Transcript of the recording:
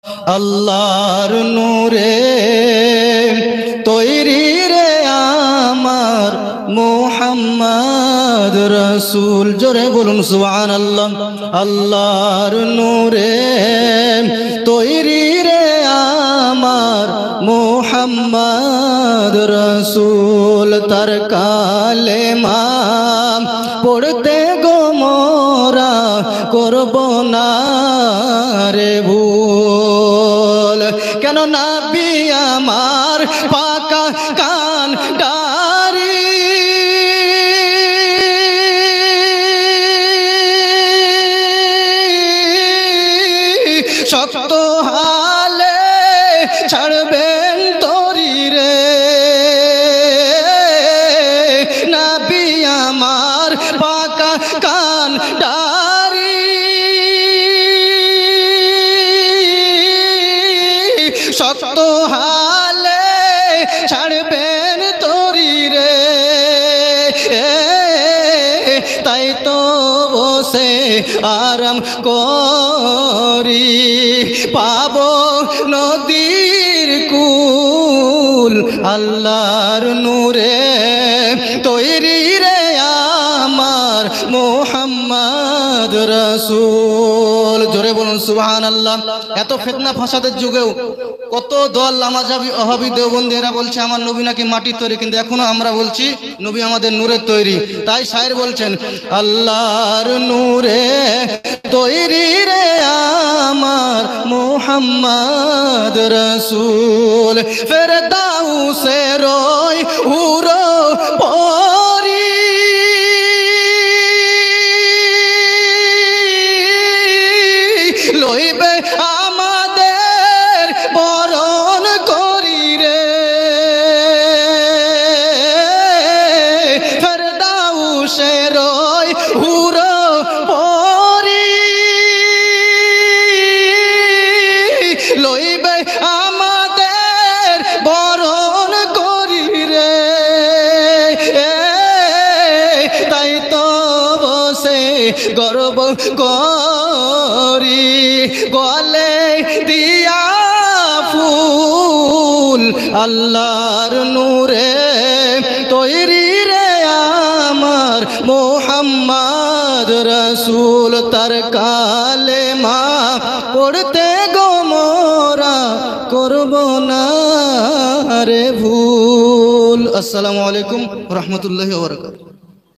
আল্লাহর নূরে তৈরি রে আমার মুহাম্মদ রাসূল। জোরে বলুন সুবহানাল্লাহ। আল্লাহর নূরে তৈরি রে আমার মুহাম্মদ রাসূল। তার কালেমা পড়তে গো মোরা করব না রে ভুল। কেন নবী আমার পাকা কান ডারি, শক্ত হালে ছাড়বেন তরি রে। নবী আমার পাকা কান ডারি, শক্ত হালে ছাড়বেন তরি রে। তাই তো বসে আরাম করি, পাবো নদীর কুল। আল্লাহর নূরে তৈরি রে আমার মুহাম্মদ রাসূল। জোরে বলুন সুবহানাল্লাহ। এত ফিতনা ফাসাদের যুগেও কত দল নামাজাবি ওহাবি দেওবন্দি এরা বলছে আমার নবী নাকি মাটির তৈরি, কিন্তু এখনো আমরা বলছি নবী আমাদের নূরের তৈরি। তাই শায়ের বলছেন আল্লাহর নূরে তৈরি রে আমার মুহাম্মদ রাসূল। ফেরদাউসের ওই হুরো পরি লইবে আমাদের বরণ করি রে। ফেরদাউসের ওই হুরো পরি লইবে আমাদের বরণ করি রে। তাই তো বসে গর্ব করি, গলে দিয়া ফুল। আল্লাহর নূরে তৈরি রে আমার মুহাম্মদ রাসূল। তার কালেমা পড়তে গো মোরা করব না রে ভুল। আসসালামু আলাইকুম ওয়া রাহমাতুল্লাহি ওয়া বারাকাতুহু।